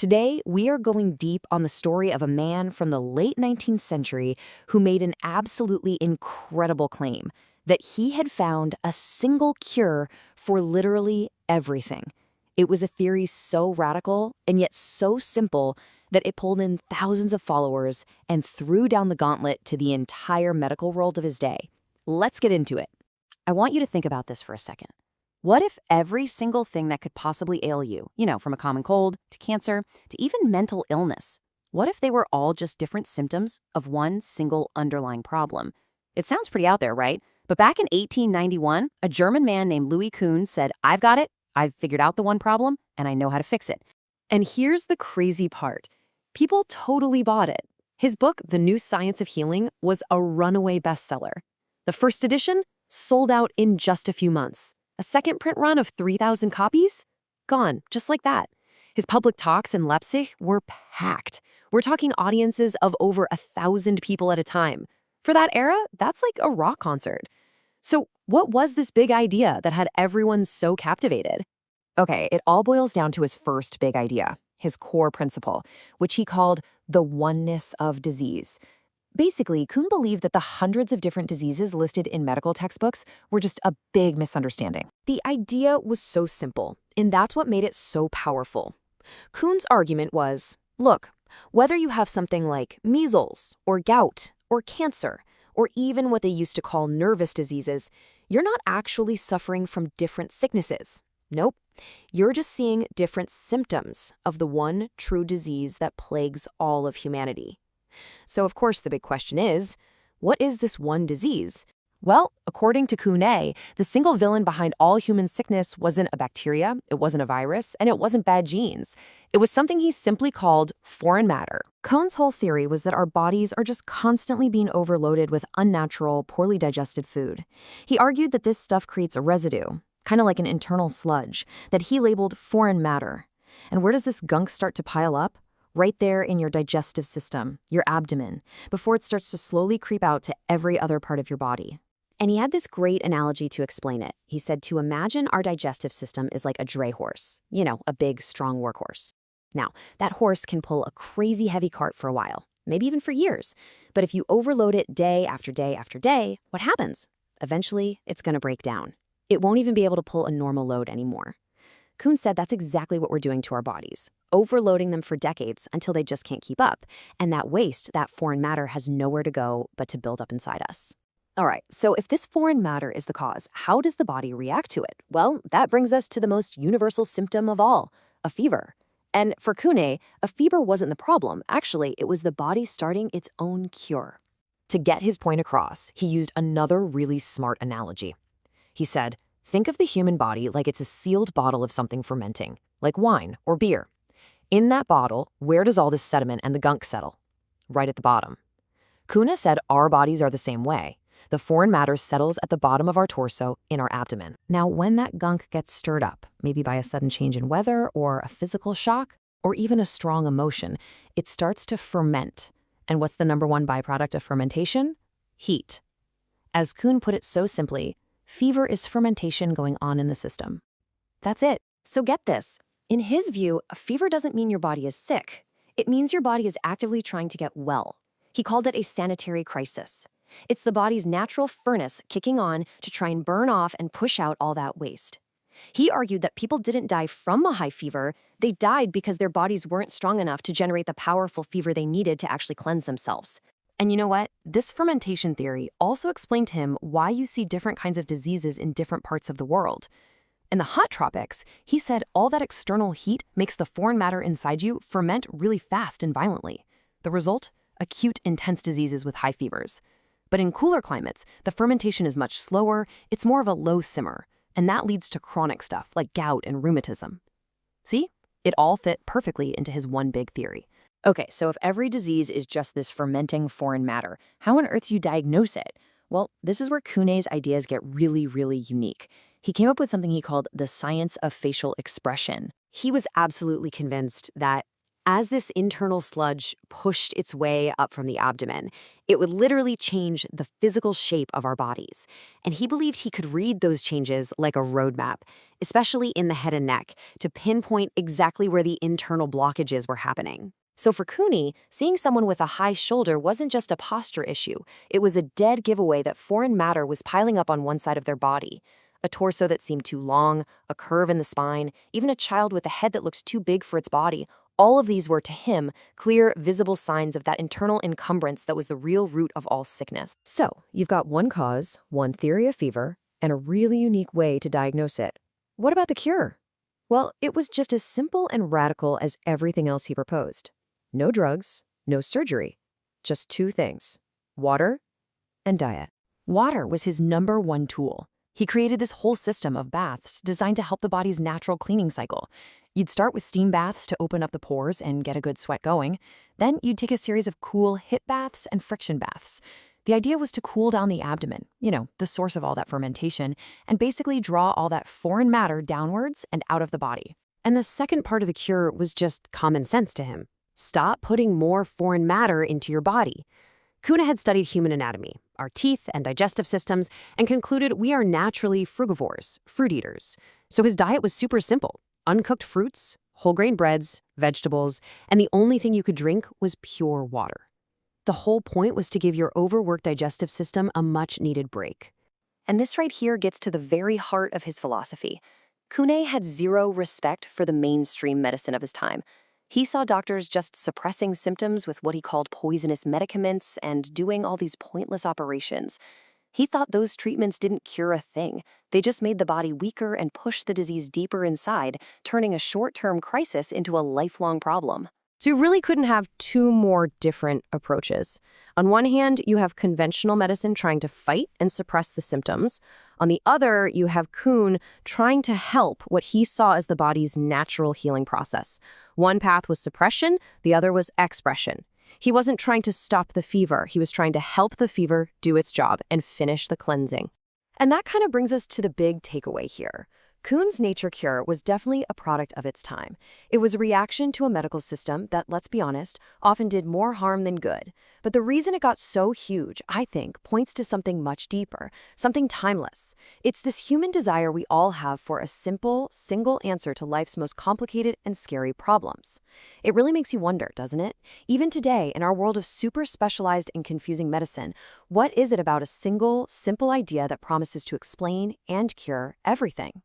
Today, we are going deep on the story of a man from the late 19th century who made an absolutely incredible claim that he had found a single cure for literally everything. It was a theory so radical and yet so simple that it pulled in thousands of followers and threw down the gauntlet to the entire medical world of his day. Let's get into it. I want you to think about this for a second. What if every single thing that could possibly ail you, from a common cold to cancer to even mental illness, what if they were all just different symptoms of one single underlying problem? It sounds pretty out there, right? But back in 1891, a German man named Louis Kuhne said, "I've got it, I've figured out the one problem, and I know how to fix it." And here's the crazy part. People totally bought it. His book, The New Science of Healing, was a runaway bestseller. The first edition sold out in just a few months. A second print run of 3,000 copies? Gone, just like that. His public talks in Leipzig were packed. We're talking audiences of over 1,000 people at a time. For that era, that's like a rock concert. So what was this big idea that had everyone so captivated? Okay, it all boils down to his first big idea, his core principle, which he called the oneness of disease. Basically, Kuhn believed that the hundreds of different diseases listed in medical textbooks were just a big misunderstanding. The idea was so simple, and that's what made it so powerful. Kuhn's argument was, look, whether you have something like measles, or gout, or cancer, or even what they used to call nervous diseases, you're not actually suffering from different sicknesses. Nope, you're just seeing different symptoms of the one true disease that plagues all of humanity. So, of course, the big question is, what is this one disease? Well, according to Kuhne, the single villain behind all human sickness wasn't a bacteria, it wasn't a virus, and it wasn't bad genes. It was something he simply called foreign matter. Kuhn's whole theory was that our bodies are just constantly being overloaded with unnatural, poorly digested food. He argued that this stuff creates a residue, kind of like an internal sludge, that he labeled foreign matter. And where does this gunk start to pile up? Right there in your digestive system, your abdomen, before it starts to slowly creep out to every other part of your body. And he had this great analogy to explain it. He said to imagine our digestive system is like a dray horse, a big, strong workhorse. Now, that horse can pull a crazy heavy cart for a while, maybe even for years. But if you overload it day after day after day, what happens? Eventually, it's going to break down. It won't even be able to pull a normal load anymore. Kuhn said that's exactly what we're doing to our bodies, overloading them for decades until they just can't keep up. And that waste, that foreign matter, has nowhere to go but to build up inside us. All right, so if this foreign matter is the cause, how does the body react to it? Well, that brings us to the most universal symptom of all, a fever. And for Kuhne, a fever wasn't the problem. Actually, it was the body starting its own cure. To get his point across, he used another really smart analogy. He said, think of the human body like it's a sealed bottle of something fermenting, like wine or beer. In that bottle, where does all this sediment and the gunk settle? Right at the bottom. Kuhne said our bodies are the same way. The foreign matter settles at the bottom of our torso in our abdomen. Now, when that gunk gets stirred up, maybe by a sudden change in weather or a physical shock, or even a strong emotion, it starts to ferment. And what's the number one byproduct of fermentation? Heat. As Kuhn put it so simply, fever is fermentation going on in the system. That's it. So get this. In his view, a fever doesn't mean your body is sick. It means your body is actively trying to get well. He called it a sanitary crisis. It's the body's natural furnace kicking on to try and burn off and push out all that waste. He argued that people didn't die from a high fever, they died because their bodies weren't strong enough to generate the powerful fever they needed to actually cleanse themselves. And you know what? This fermentation theory also explained to him why you see different kinds of diseases in different parts of the world. In the hot tropics, he said all that external heat makes the foreign matter inside you ferment really fast and violently. The result? Acute, intense diseases with high fevers. But in cooler climates, the fermentation is much slower, it's more of a low simmer, and that leads to chronic stuff like gout and rheumatism. See? It all fit perfectly into his one big theory. Okay, so if every disease is just this fermenting foreign matter, how on earth do you diagnose it? Well, this is where Kuhne's ideas get really, really unique. He came up with something he called the science of facial expression. He was absolutely convinced that As this internal sludge pushed its way up from the abdomen, it would literally change the physical shape of our bodies. And he believed he could read those changes like a roadmap, especially in the head and neck, to pinpoint exactly where the internal blockages were happening. So for Kuhne, seeing someone with a high shoulder wasn't just a posture issue. It was a dead giveaway that foreign matter was piling up on one side of their body. A torso that seemed too long, a curve in the spine, even a child with a head that looks too big for its body. All of these were, to him, clear, visible signs of that internal encumbrance that was the real root of all sickness. So, you've got one cause, one theory of fever, and a really unique way to diagnose it. What about the cure? Well, it was just as simple and radical as everything else he proposed. No drugs, no surgery, just two things: water and diet. Water was his #1 tool. He created this whole system of baths designed to help the body's natural cleaning cycle. You'd start with steam baths to open up the pores and get a good sweat going. Then you'd take a series of cool hip baths and friction baths. The idea was to cool down the abdomen, the source of all that fermentation, and basically draw all that foreign matter downwards and out of the body. And the second part of the cure was just common sense to him. Stop putting more foreign matter into your body. Kuhne had studied human anatomy, our teeth and digestive systems, and concluded we are naturally frugivores, fruit eaters. So his diet was super simple: uncooked fruits, whole grain breads, vegetables, and the only thing you could drink was pure water. The whole point was to give your overworked digestive system a much-needed break. And this right here gets to the very heart of his philosophy. Kuhne had zero respect for the mainstream medicine of his time. He saw doctors just suppressing symptoms with what he called poisonous medicaments and doing all these pointless operations. He thought those treatments didn't cure a thing. They just made the body weaker and pushed the disease deeper inside, turning a short-term crisis into a lifelong problem. So you really couldn't have two more different approaches. On one hand, you have conventional medicine trying to fight and suppress the symptoms. On the other, you have Kuhne trying to help what he saw as the body's natural healing process. One path was suppression, the other was expression. He wasn't trying to stop the fever, he was trying to help the fever do its job and finish the cleansing. And that kind of brings us to the big takeaway here. Kuhne's nature cure was definitely a product of its time. It was a reaction to a medical system that, let's be honest, often did more harm than good. But the reason it got so huge, I think, points to something much deeper, something timeless. It's this human desire we all have for a simple, single answer to life's most complicated and scary problems. It really makes you wonder, doesn't it? Even today, in our world of super specialized and confusing medicine, what is it about a single, simple idea that promises to explain and cure everything?